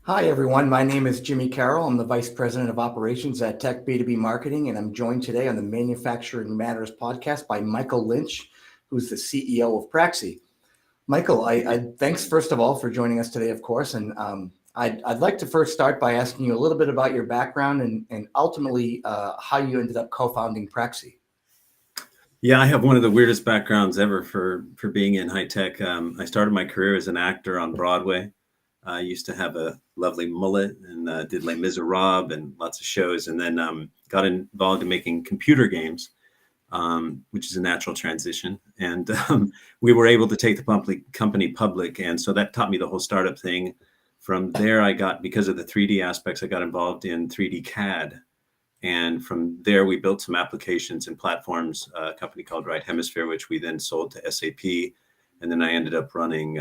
Hi, everyone. My name is Jimmy Carroll. I'm the Vice President of Operations at TECH B2B Marketing, and I'm joined today on the Manufacturing Matters podcast by Michael Lynch, who's the CEO of Praxie. Michael, I thanks first of all for joining us today, of course, and I'd like to first start by asking you a little bit about your background and ultimately how you ended up co-founding Praxie. Yeah, I have one of the weirdest backgrounds ever for being in high tech. I started my career as an actor on Broadway. I used to have a lovely mullet and did Les Miserables and lots of shows, and then got involved in making computer games, which is a natural transition. And we were able to take the company public, and so that taught me the whole startup thing. From there, because of the 3D aspects, I got involved in 3D CAD. And from there, we built some applications and platforms, a company called Right Hemisphere, which we then sold to SAP. And then I ended up running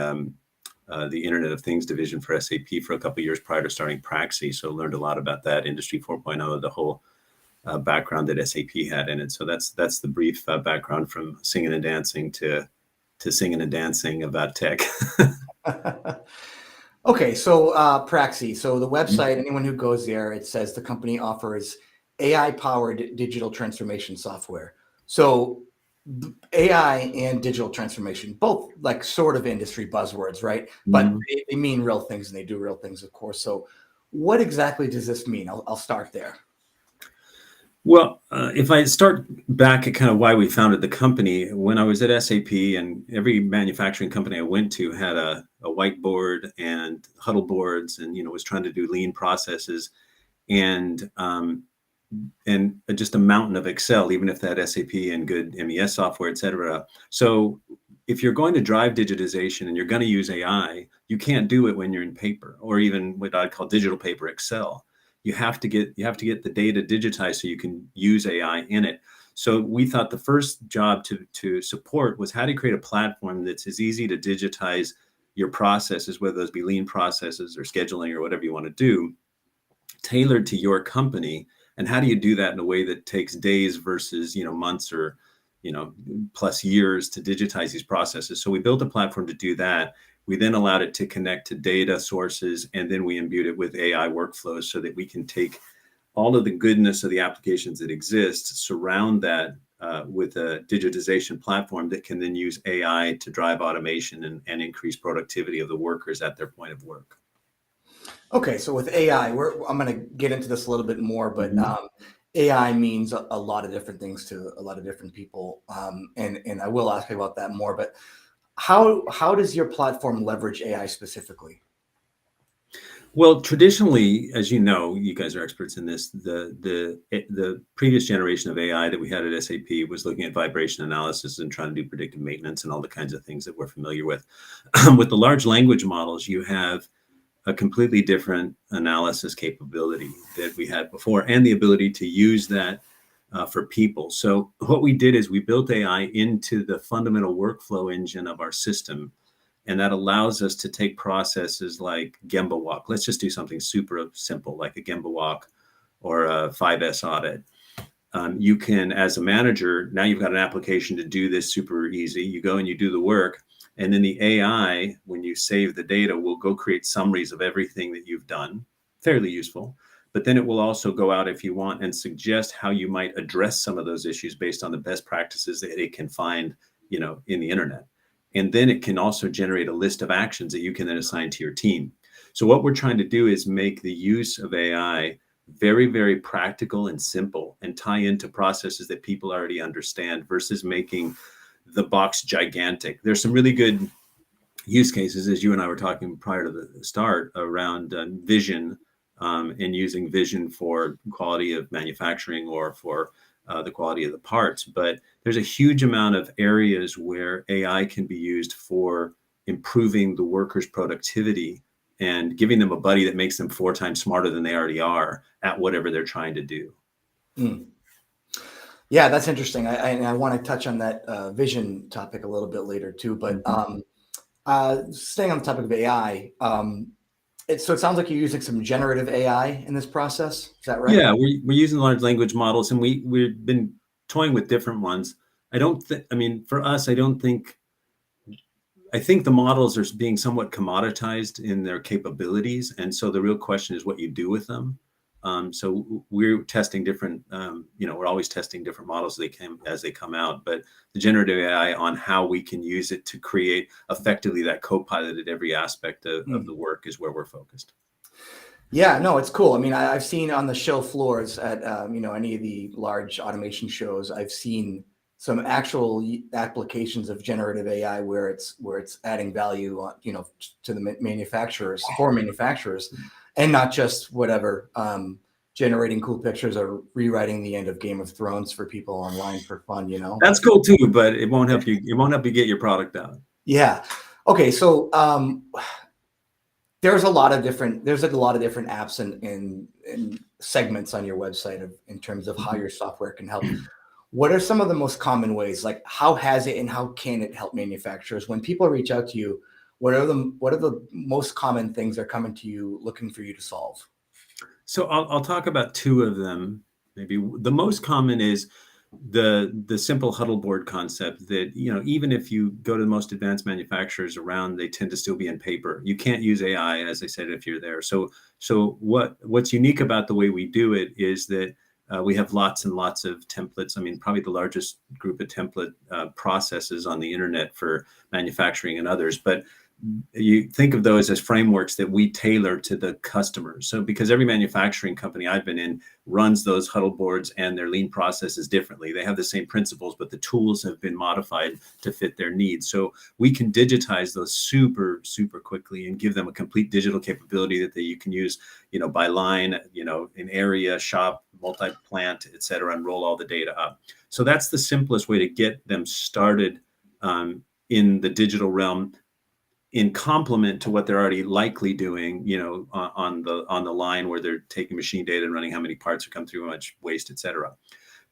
the Internet of Things division for SAP for a couple of years prior to starting Praxie. So learned a lot about that, Industry 4.0, the whole background that SAP had in it. So that's the brief background from singing and dancing to singing and dancing about tech. Okay, so Praxie. So the website, anyone who goes there, it says the company offers AI-powered digital transformation software. So AI and digital transformation, both like sort of industry buzzwords, right? But they mean real things and they do real things, of course. So what exactly does this mean? I'll start there. Well, if I start back at kind of why we founded the company, when I was at SAP, and every manufacturing company I went to had a whiteboard and huddle boards, and was trying to do lean processes, and just a mountain of Excel, even if they had SAP and good MES software, et cetera. So if you're going to drive digitization and you're going to use AI, you can't do it when you're in paper or even what I'd call digital paper Excel. You have to get the data digitized so you can use AI in it. So we thought the first job to support was how to create a platform that's as easy to digitize your processes, whether those be lean processes or scheduling or whatever you want to do, tailored to your company. And how do you do that in a way that takes days versus months or plus years to digitize these processes? So we built a platform to do that. We then allowed it to connect to data sources, and then we imbued it with AI workflows so that we can take all of the goodness of the applications that exist, surround that with a digitization platform that can then use AI to drive automation and increase productivity of the workers at their point of work. Okay, so with AI, I'm going to get into this a little bit more, but AI means a lot of different things to a lot of different people, and I will ask you about that more. But how does your platform leverage AI specifically? Well, traditionally, as you know, you guys are experts in this. The previous generation of AI that we had at SAP was looking at vibration analysis and trying to do predictive maintenance and all the kinds of things that we're familiar with. With the large language models, you have a completely different analysis capability that we had before, and the ability to use that for people. So what we did is we built AI into the fundamental workflow engine of our system. And that allows us to take processes like Gemba walk. Let's just do something super simple, like a Gemba walk or a 5S audit. You can, as a manager, now you've got an application to do this super easy. You go and you do the work. And then the AI, when you save the data, will go create summaries of everything that you've done, fairly useful. But then it will also go out, if you want, and suggest how you might address some of those issues based on the best practices that it can find, in the internet. And then it can also generate a list of actions that you can then assign to your team. So what we're trying to do is make the use of AI very, very practical and simple, and tie into processes that people already understand versus making the box gigantic. There's some really good use cases, as you and I were talking prior to the start, around vision and using vision for quality of manufacturing or for the quality of the parts. But there's a huge amount of areas where AI can be used for improving the workers' productivity and giving them a buddy that makes them 4 times smarter than they already are at whatever they're trying to do. Yeah, that's interesting. I want to touch on that vision topic a little bit later too. But staying on the topic of AI, so it sounds like you're using some generative AI in this process. Is that right? Yeah, we're using large language models, and we've been toying with different ones. For us, I don't think I think the models are being somewhat commoditized in their capabilities, and so the real question is what you do with them. So we're testing different, we're always testing different models as they come out, but the generative AI on how we can use it to create effectively that co-pilot at every aspect of the work is where we're focused. Yeah, no, it's cool. I mean, I've seen on the show floors at any of the large automation shows, I've seen some actual applications of generative AI where it's adding value on, to the manufacturers, for manufacturers, and not just whatever generating cool pictures or rewriting the end of Game of Thrones for people online for fun. That's cool too, but it won't help you. It won't help you get your product out. Yeah. Okay. So there's a lot of different apps and segments on your website in terms of how your software can help. What are some of the most common ways? Like, how has it and how can it help manufacturers? When people reach out to you, what are the most common things they're coming to you looking for you to solve? So I'll talk about two of them. Maybe the most common is the simple huddle board concept that, even if you go to the most advanced manufacturers around, they tend to still be in paper. You can't use AI, as I said, if you're there. So what's unique about the way we do it is that we have lots and lots of templates. I mean, probably the largest group of template processes on the internet for manufacturing and others, but you think of those as frameworks that we tailor to the customers. So because every manufacturing company I've been in runs those huddle boards and their lean processes differently. They have the same principles, but the tools have been modified to fit their needs. So we can digitize those super, super quickly and give them a complete digital capability that you can use, by line, in area, shop, multi-plant, et cetera, and roll all the data up. So that's the simplest way to get them started in the digital realm, in complement to what they're already likely doing, on the line where they're taking machine data and running how many parts are come through, how much waste, et cetera.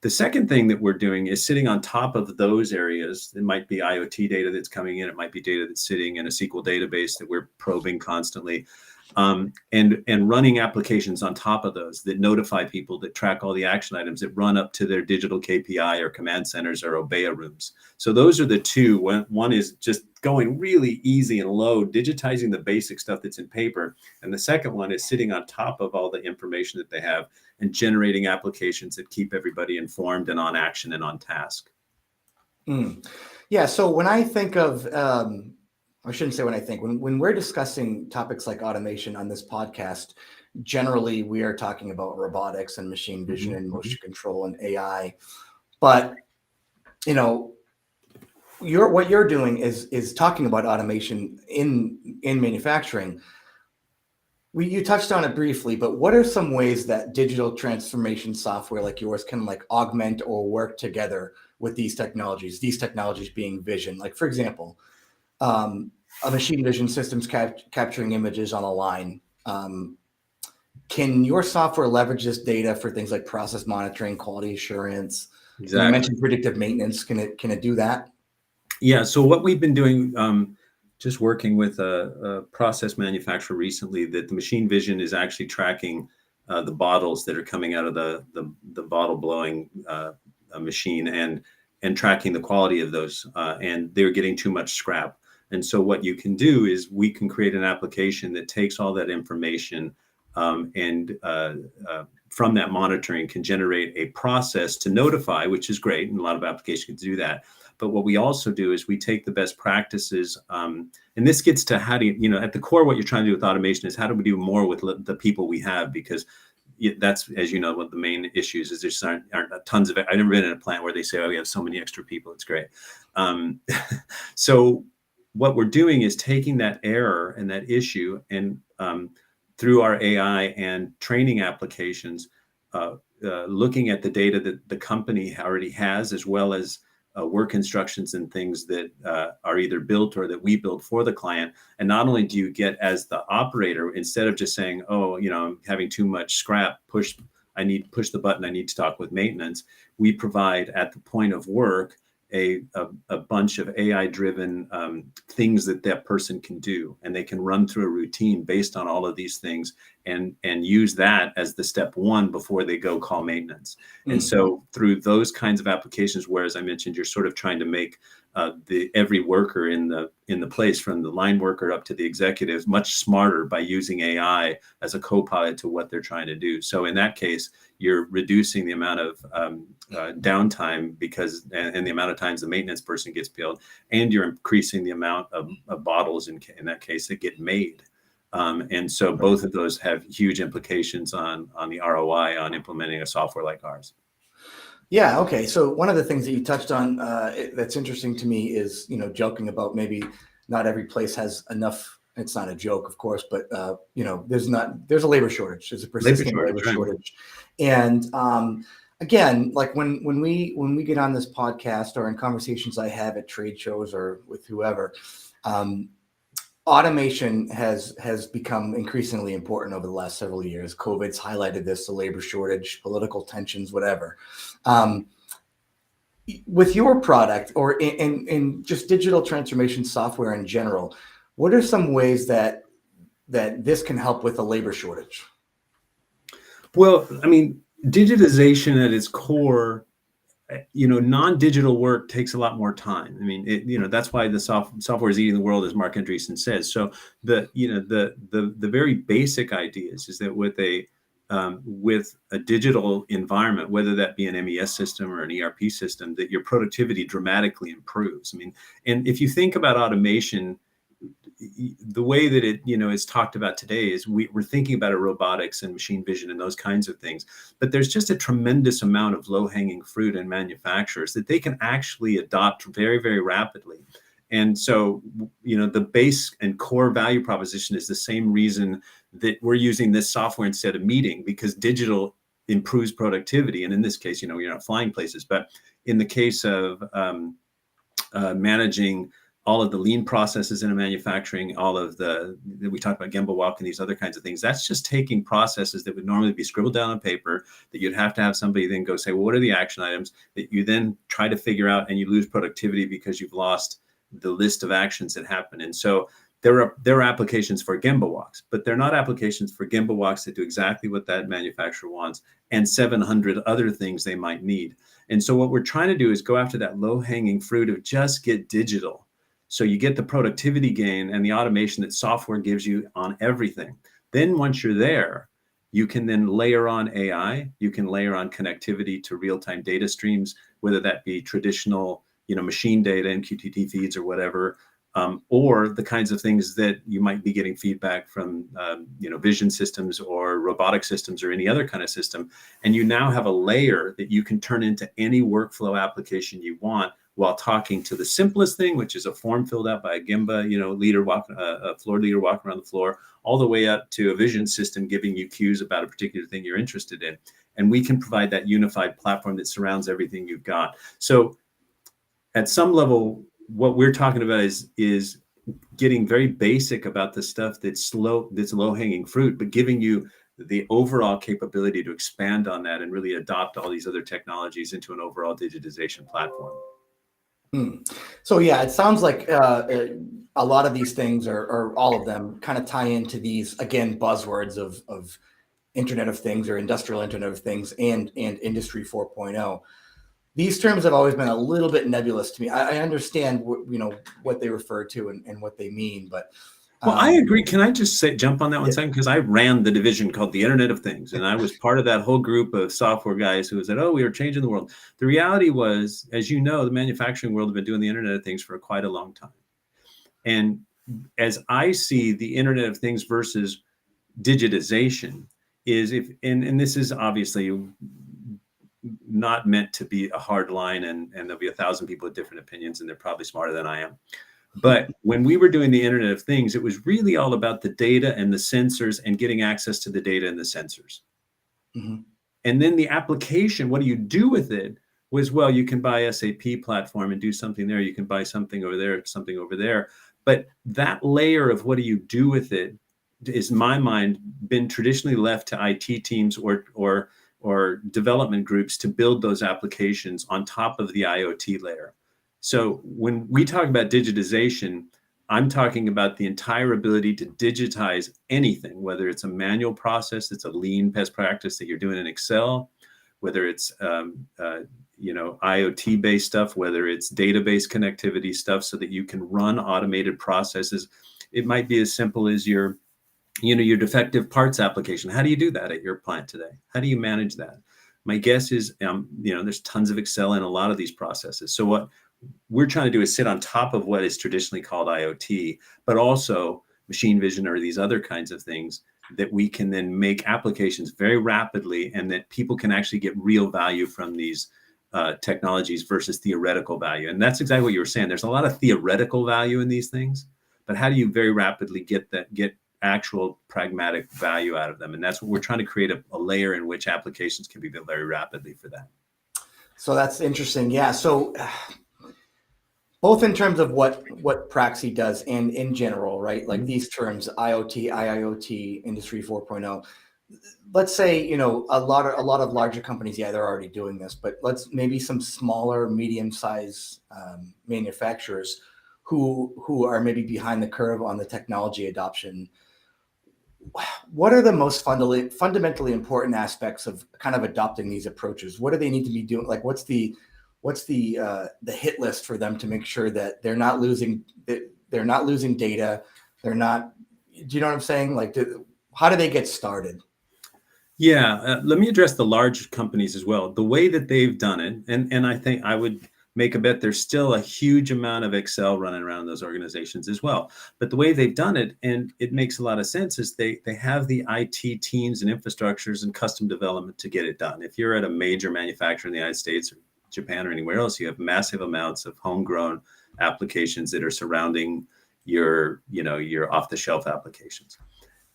The second thing that we're doing is sitting on top of those areas. It might be IoT data that's coming in. It might be data that's sitting in a SQL database that we're probing constantly. And running applications on top of those that notify people, that track all the action items, that run up to their digital KPI or command centers or Obeya rooms. So those are the two. One is just going really easy and low, digitizing the basic stuff that's in paper. And the second one is sitting on top of all the information that they have and generating applications that keep everybody informed and on action and on task. Yeah. So when I think of, I shouldn't say when I think, when we're discussing topics like automation on this podcast, generally we are talking about robotics and machine vision and motion control and AI. But, what you're doing is talking about automation in manufacturing. You touched on it briefly, but what are some ways that digital transformation software like yours can augment or work together with these technologies being vision? Like, for example, a machine vision system's capturing images on a line. Can your software leverage this data for things like process monitoring, quality assurance? Exactly. You mentioned predictive maintenance. Can it do that? Yeah. So what we've been doing, just working with a process manufacturer recently, that the machine vision is actually tracking the bottles that are coming out of the bottle blowing machine and tracking the quality of those, and they're getting too much scrap. And so what you can do is we can create an application that takes all that information and from that monitoring can generate a process to notify, which is great. And a lot of applications do that. But what we also do is we take the best practices, and this gets to how do you, at the core, what you're trying to do with automation is how do we do more with the people we have? Because that's, as you know, one of the main issues is there aren't tons of, I've never been in a plant where they say, oh, we have so many extra people. It's great. So what we're doing is taking that error and that issue and through our AI and training applications, looking at the data that the company already has, as well as work instructions and things that are either built or that we build for the client. And not only do you get, as the operator, instead of just saying, oh, I'm having too much scrap, push the button, I need to talk with maintenance. We provide at the point of work a bunch of AI-driven things that person can do, and they can run through a routine based on all of these things and use that as the step one before they go call maintenance. And Mm. so through those kinds of applications, where, as I mentioned, you're sort of trying to make every worker in the place, from the line worker up to the executive, much smarter by using AI as a co-pilot to what they're trying to do. So in that case, you're reducing the amount of downtime and the amount of times the maintenance person gets billed, and you're increasing the amount of bottles in that case that get made. And so both of those have huge implications on the ROI on implementing a software like ours. Yeah. Okay. So one of the things that you touched on that's interesting to me is, joking about maybe not every place has enough. It's not a joke, of course, but there's a labor shortage. There's a persistent labor shortage. And again, like when we get on this podcast or in conversations I have at trade shows or with whoever, automation has become increasingly important over the last several years. COVID's highlighted this, the labor shortage, political tensions, whatever. With your product or in just digital transformation software in general, what are some ways that this can help with a labor shortage? Well, I mean, digitization at its core, non-digital work takes a lot more time. I mean, that's why the software is eating the world, as Mark Andreessen says. So the very basic ideas is that with a digital environment, whether that be an MES system or an ERP system, that your productivity dramatically improves. I mean, and if you think about automation, the way that it is talked about today is we're thinking about robotics and machine vision and those kinds of things, but there's just a tremendous amount of low-hanging fruit in manufacturers that they can actually adopt very, very rapidly. And so the base and core value proposition is the same reason that we're using this software instead of meeting, because digital improves productivity. And in this case, you're not flying places, but in the case of managing all of the lean processes in a manufacturing, all of we talked about Gemba Walk and these other kinds of things. That's just taking processes that would normally be scribbled down on paper that you'd have to have somebody then go say, well, what are the action items that you then try to figure out, and you lose productivity because you've lost the list of actions that happen. And so there are applications for Gemba Walks, but they're not applications for Gemba Walks that do exactly what that manufacturer wants and 700 other things they might need. And so what we're trying to do is go after that low-hanging fruit of just get digital. So you get the productivity gain and the automation that software gives you on everything. Then once you're there, you can then layer on AI. You can layer on connectivity to real-time data streams, whether that be traditional, machine data and QTT feeds or whatever, or the kinds of things that you might be getting feedback from, vision systems or robotic systems or any other kind of system. And you now have a layer that you can turn into any workflow application you want, while talking to the simplest thing, which is a form filled out by a Gemba, a floor leader walking around the floor, all the way up to a vision system giving you cues about a particular thing you're interested in. And we can provide that unified platform that surrounds everything you've got. So at some level, what we're talking about is getting very basic about the stuff that's low-hanging fruit, but giving you the overall capability to expand on that and really adopt all these other technologies into an overall digitization platform. So yeah, it sounds like a lot of these things, or all of them, kind of tie into these, again, buzzwords of Internet of Things or Industrial Internet of Things and Industry 4.0. These terms have always been a little bit nebulous to me. I understand what they refer to and what they mean, but well, I agree. Can I just jump on that one second? Because I ran the division called the Internet of Things, and I was part of that whole group of software guys who said, oh, we were changing the world. The reality was, as you know, the manufacturing world had been doing the Internet of Things for quite a long time. And as I see the Internet of Things versus digitization is and this is obviously not meant to be a hard line, and there'll be 1,000 people with different opinions, and they're probably smarter than I am. But when we were doing the Internet of Things, it was really all about the data and the sensors and getting access to the data and the sensors. Mm-hmm. And then the application, what do you do with it, was, well, you can buy SAP platform and do something there. You can buy something over there, something over there. But that layer of what do you do with it is, in my mind, been traditionally left to IT teams or development groups to build those applications on top of the IoT layer. So when we talk about digitization, I'm talking about the entire ability to digitize anything, whether it's a manual process, it's a lean best practice that you're doing in Excel, whether it's IoT based stuff, whether it's database connectivity stuff, so that you can run automated processes. It might be as simple as your defective parts application. How do you do that at your plant today? How do you manage that? My guess is, there's tons of Excel in a lot of these processes. So what we're trying to do is sit on top of what is traditionally called IoT, but also machine vision or these other kinds of things that we can then make applications very rapidly, and that people can actually get real value from these technologies versus theoretical value. And that's exactly what you were saying. There's a lot of theoretical value in these things, but how do you very rapidly get actual pragmatic value out of them? And that's what we're trying to create, a layer in which applications can be built very rapidly for that. So that's interesting. Yeah. So both in terms of what Praxie does and in general, right? Like these terms, IoT, IIoT, Industry 4.0. Let's say, a lot of larger companies, yeah, they're already doing this, but maybe some smaller, medium-sized manufacturers who are maybe behind the curve on the technology adoption. What are the most fundamentally important aspects of kind of adopting these approaches? What do they need to be doing? Like, what's the hit list for them to make sure that they're not losing data? Do you know what I'm saying? Like, how do they get started? Yeah, let me address the large companies as well. The way that they've done it, and I think I would make a bet there's still a huge amount of Excel running around those organizations as well. But the way they've done it, and it makes a lot of sense, is they have the IT teams and infrastructures and custom development to get it done. If you're at a major manufacturer in the United States or Japan or anywhere else, you have massive amounts of homegrown applications that are surrounding your off-the-shelf applications.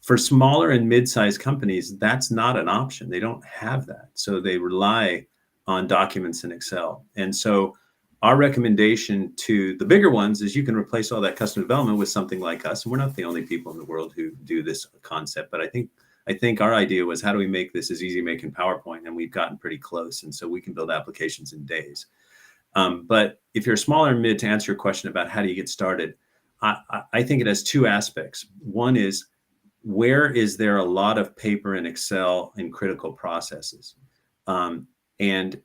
For smaller and mid-sized companies, that's not an option. They don't have that. So they rely on documents in Excel. And so our recommendation to the bigger ones is you can replace all that custom development with something like us. And we're not the only people in the world who do this concept. But I think our idea was, how do we make this as easy as making PowerPoint? And we've gotten pretty close. And so we can build applications in days. But if you're smaller and mid, to answer your question about how do you get started, I think it has two aspects. One is, where is there a lot of paper in Excel in critical processes? And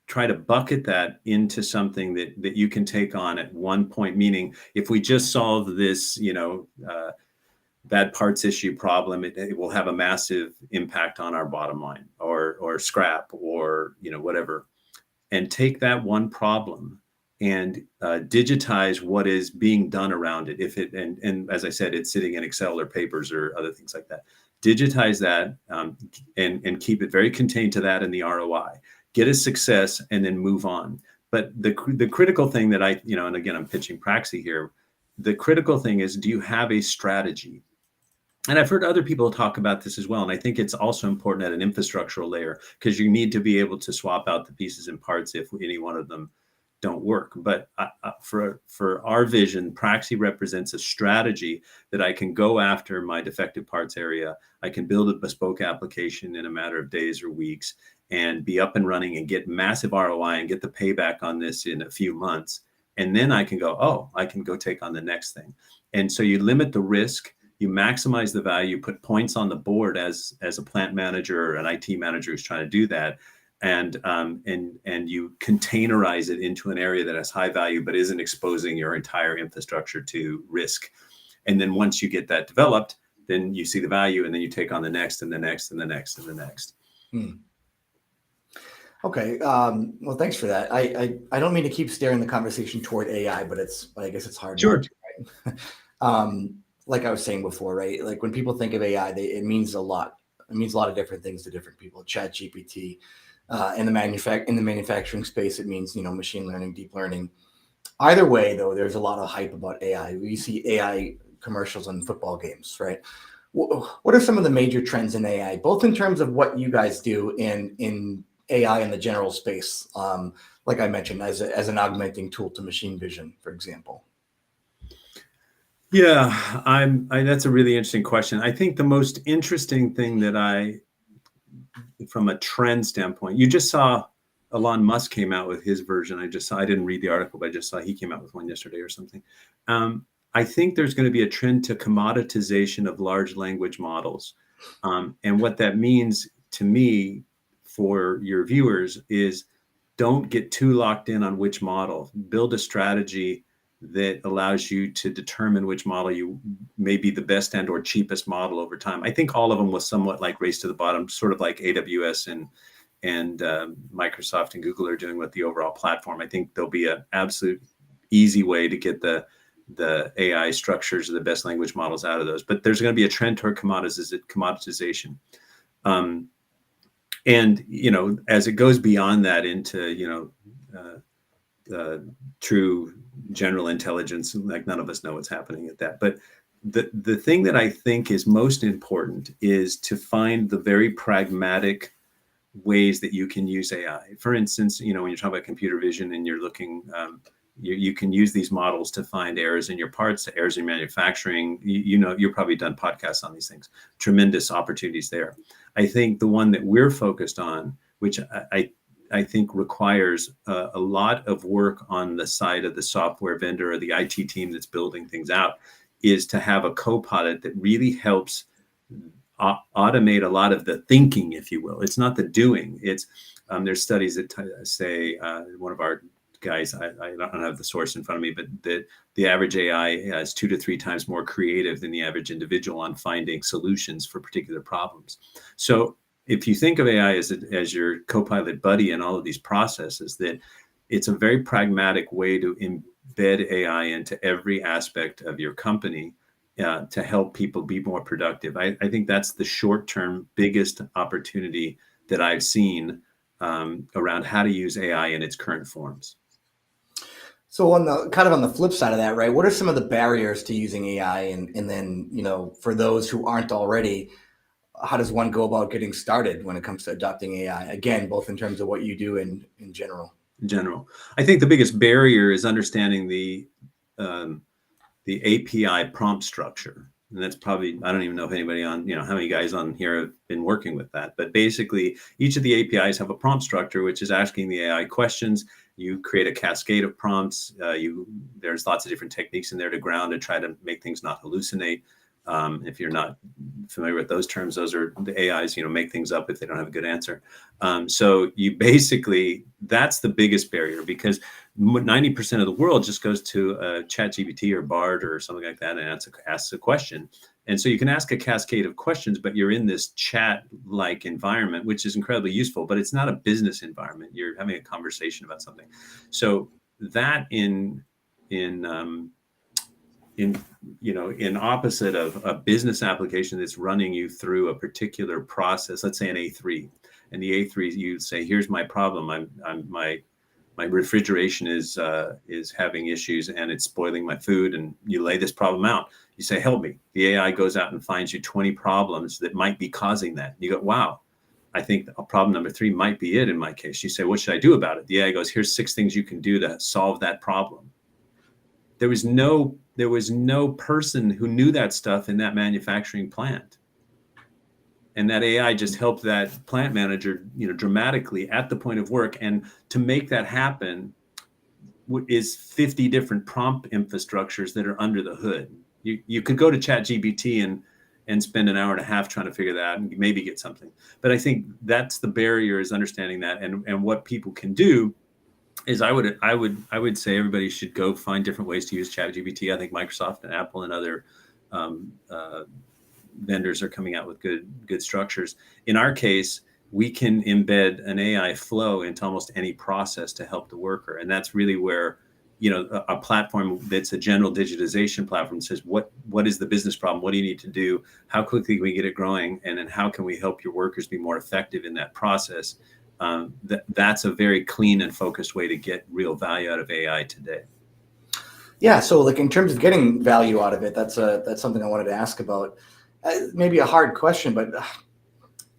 try to bucket that into something that you can take on at one point. Meaning, if we just solve this, bad parts issue problem, it will have a massive impact on our bottom line, or scrap, or whatever. And take that one problem and digitize what is being done around it. And as I said, it's sitting in Excel or papers or other things like that. Digitize that and keep it very contained to that and the ROI. Get a success and then move on. But the critical thing that and again, I'm pitching Praxie here. The critical thing is, do you have a strategy? And I've heard other people talk about this as well. And I think it's also important at an infrastructural layer, because you need to be able to swap out the pieces and parts if any one of them don't work. But for our vision, Praxie represents a strategy that I can go after my defective parts area. I can build a bespoke application in a matter of days or weeks and be up and running and get massive ROI and get the payback on this in a few months. And then I can go take on the next thing. And so you limit the risk, you maximize the value, put points on the board as a plant manager or an IT manager who's trying to do that. And you containerize it into an area that has high value, but isn't exposing your entire infrastructure to risk. And then once you get that developed, then you see the value, and then you take on the next and the next and the next and the next. Okay. Well, thanks for that. I don't mean to keep steering the conversation toward AI, but I guess it's hard. Sure. Not to, right? Like I was saying before, right? Like when people think of AI, it means a lot. It means a lot of different things to different people. ChatGPT. In the manufacturing space, it means machine learning, deep learning. Either way, though, there's a lot of hype about AI. We see AI commercials on football games, right? What are some of the major trends in AI, both in terms of what you guys do in AI in the general space, like I mentioned, as an augmenting tool to machine vision, for example? Yeah, that's a really interesting question. I think the most interesting thing that from a trend standpoint, you just saw Elon Musk came out with his version. I didn't read the article, but I just saw he came out with one yesterday or something. I think there's going to be a trend to commoditization of large language models. And what that means to me for your viewers is don't get too locked in on which model. Build a strategy that allows you to determine which model you may be the best and or cheapest model over time. I think all of them will somewhat like race to the bottom, sort of like AWS and Microsoft and Google are doing with the overall platform. I think there'll be an absolute easy way to get the AI structures or the best language models out of those. But there's going to be a trend toward commoditization. And, as it goes beyond that into, true general intelligence, like none of us know what's happening at that. But the thing that I think is most important is to find the very pragmatic ways that you can use AI. For instance, when you're talking about computer vision and you're looking, you can use these models to find errors in your parts, errors in manufacturing. You've probably done podcasts on these things. Tremendous opportunities there. I think the one that we're focused on, which I think requires a lot of work on the side of the software vendor or the IT team that's building things out, is to have a co-pilot that really helps automate a lot of the thinking, if you will. It's not the doing. It's there's studies that say one of our guys, I don't have the source in front of me, but the average AI is 2 to 3 times more creative than the average individual on finding solutions for particular problems. So if you think of AI as your co-pilot buddy in all of these processes, that it's a very pragmatic way to embed AI into every aspect of your company to help people be more productive. I think that's the short-term biggest opportunity that I've seen around how to use AI in its current forms. So on the flip side of that, right, what are some of the barriers to using AI? And then, for those who aren't already, how does one go about getting started when it comes to adopting AI? Again, both in terms of what you do and in general. I think the biggest barrier is understanding the API prompt structure. And that's probably, I don't even know if anybody on, how many guys on here have been working with that. But basically, each of the APIs have a prompt structure, which is asking the AI questions. You create a cascade of prompts. There's lots of different techniques in there to ground and try to make things not hallucinate. If you're not familiar with those terms, those are the AIs, make things up if they don't have a good answer. So you basically, that's the biggest barrier, because 90% of the world just goes to ChatGPT or Bard or something like that and asks a question. And so you can ask a cascade of questions, but you're in this chat-like environment, which is incredibly useful, but it's not a business environment. You're having a conversation about something. So that in opposite of a business application that's running you through a particular process, let's say an A3, and the A3, you say, here's my problem. My refrigeration is having issues and it's spoiling my food, and you lay this problem out. You say, help me. The AI goes out and finds you 20 problems that might be causing that. You go, wow, I think problem number 3 might be it in my case. You say, what should I do about it? The AI goes, here's 6 things you can do to solve that problem. There was no person who knew that stuff in that manufacturing plant. And that AI just helped that plant manager, dramatically at the point of work. And to make that happen is 50 different prompt infrastructures that are under the hood. You could go to ChatGPT and spend an hour and a half trying to figure that out and maybe get something. But I think that's the barrier, is understanding that, and what people can do is I would say everybody should go find different ways to use ChatGPT. I think Microsoft and Apple and other vendors are coming out with good structures. In our case, we can embed an AI flow into almost any process to help the worker, and that's really where a platform that's a general digitization platform says what is the business problem, what do you need to do, how quickly can we get it growing, and then how can we help your workers be more effective in that process. That's a very clean and focused way to get real value out of AI today. Yeah, so like in terms of getting value out of it, that's something I wanted to ask about. Maybe a hard question, but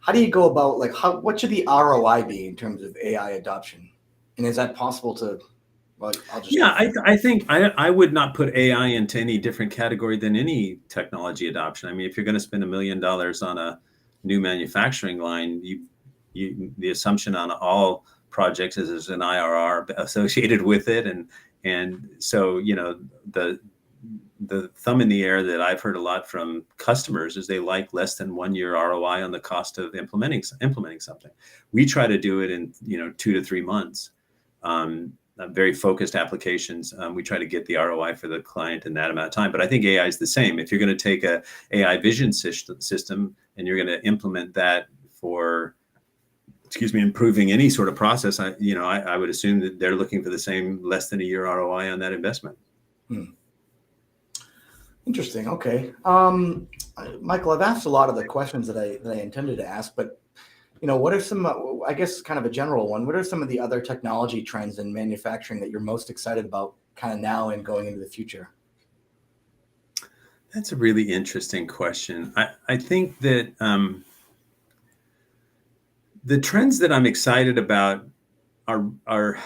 how do you go about what should the ROI be in terms of AI adoption, and is that possible to? Well, I think I would not put AI into any different category than any technology adoption. I mean, if you're going to spend $1 million on a new manufacturing line, the assumption on all projects is there's an IRR associated with it, and so the thumb in the air that I've heard a lot from customers is they like less than 1 year ROI on the cost of implementing something. We try to do it in 2 to 3 months. Very focused applications. We try to get the ROI for the client in that amount of time. But I think AI is the same. If you're going to take a AI vision system and you're going to implement that for, improving any sort of process, I would assume that they're looking for the same less than a year ROI on that investment. Interesting. Okay. Michael, I've asked a lot of the questions that I intended to ask, but what are some, I guess kind of a general one, what are some of the other technology trends in manufacturing that you're most excited about kind of now and going into the future? That's a really interesting question. I think that the trends that I'm excited about are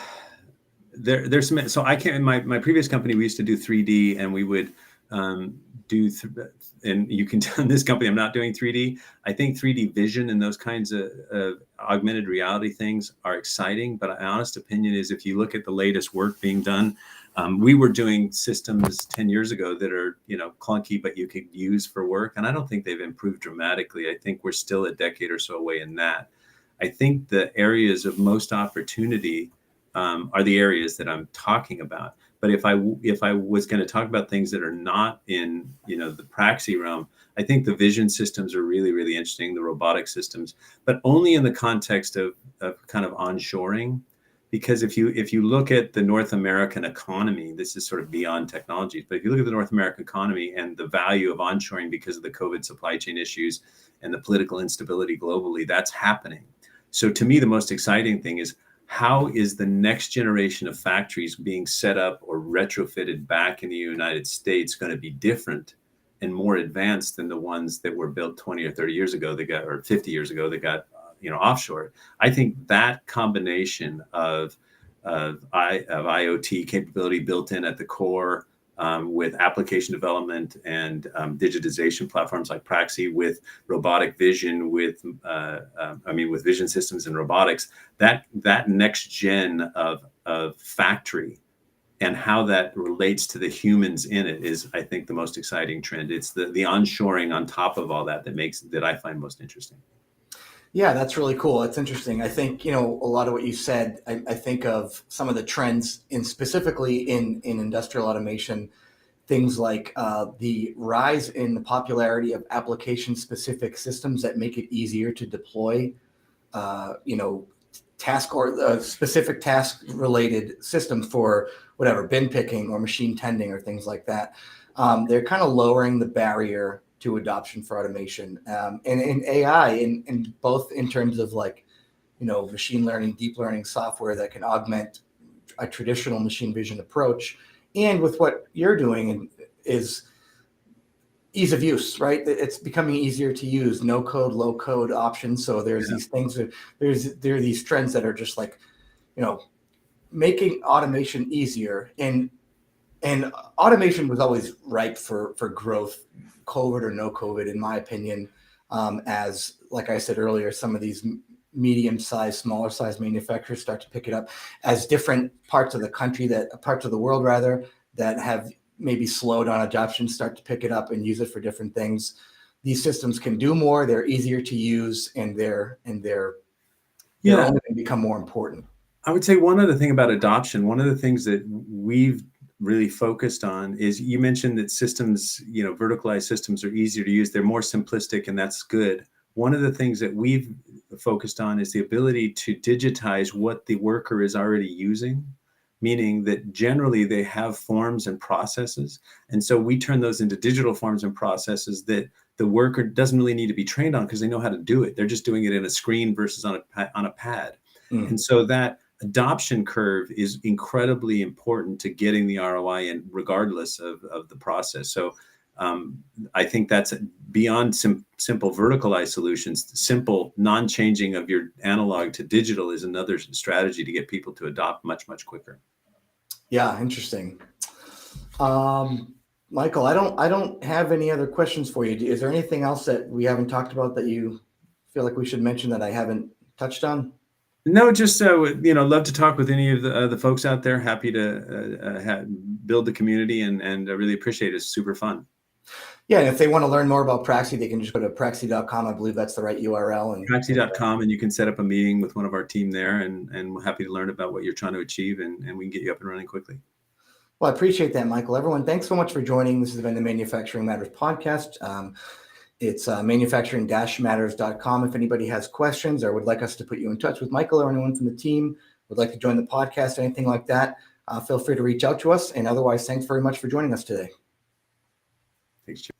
there's some, so I can't, in my previous company, we used to do 3D and we would and you can tell in this company, I'm not doing 3D. I think 3D vision and those kinds of augmented reality things are exciting. But my honest opinion is if you look at the latest work being done, we were doing systems 10 years ago that are, clunky, but you could use for work. And I don't think they've improved dramatically. I think we're still a decade or so away in that. I think the areas of most opportunity are the areas that I'm talking about. But if I was going to talk about things that are not in, the Praxie realm, I think the vision systems are really, really interesting, the robotic systems, but only in the context of kind of onshoring. Because if you look at the North American economy, this is sort of beyond technologies, but if you look at the North American economy and the value of onshoring because of the COVID supply chain issues and the political instability globally, that's happening. So to me, the most exciting thing is, how is the next generation of factories being set up or retrofitted back in the United States going to be different and more advanced than the ones that were built 20 or 30 years ago or 50 years ago that got offshore? I think that combination of IoT capability built in at the core, with application development and digitization platforms like Praxie, with robotic vision, with vision systems and robotics, that next gen of factory and how that relates to the humans in it is, I think, the most exciting trend. It's the onshoring on top of all that that I find most interesting. Yeah, that's really cool. It's interesting. I think, a lot of what you said, I think of some of the trends specifically in industrial automation, things like the rise in the popularity of application-specific systems that make it easier to deploy, task or specific task-related systems for whatever, bin picking or machine tending or things like that. They're kind of lowering the barrier to adoption for automation, and in AI, in both in terms of machine learning, deep learning software that can augment a traditional machine vision approach, and with what you're doing is ease of use, right? It's becoming easier to use, no code, low code options. So there's these things there are these trends that are just making automation easier, and automation was always ripe for growth, COVID or no COVID, in my opinion, as, like I said earlier, some of these medium-sized, smaller-sized manufacturers start to pick it up, as different parts of the world rather, that have maybe slowed on adoption start to pick it up and use it for different things. These systems can do more, they're easier to use, and they're only going to become more important. I would say one other thing about adoption, one of the things that we've really focused on is, you mentioned that systems, verticalized systems are easier to use. They're more simplistic, and that's good. One of the things that we've focused on is the ability to digitize what the worker is already using, meaning that generally they have forms and processes. And so we turn those into digital forms and processes that the worker doesn't really need to be trained on because they know how to do it. They're just doing it in a screen versus on a pad. And so that adoption curve is incredibly important to getting the ROI in, regardless of the process. So I think that's beyond simple verticalized solutions. Simple non-changing of your analog to digital is another strategy to get people to adopt much, much quicker. Yeah, interesting. Michael, I don't have any other questions for you. Is there anything else that we haven't talked about that you feel like we should mention that I haven't touched on? No, just love to talk with any of the folks out there. Happy to build the community, and I really appreciate it. It's super fun. Yeah, and if they want to learn more about Praxie, they can just go to praxie.com. I believe that's the right URL. Praxie.com, and you can set up a meeting with one of our team there, and we're happy to learn about what you're trying to achieve, and we can get you up and running quickly. Well, I appreciate that, Michael. Everyone, thanks so much for joining. This has been the Manufacturing Matters podcast. It's manufacturing-matters.com. If anybody has questions or would like us to put you in touch with Michael or anyone from the team, would like to join the podcast, anything like that, feel free to reach out to us. And otherwise, thanks very much for joining us today. Thanks, Jim.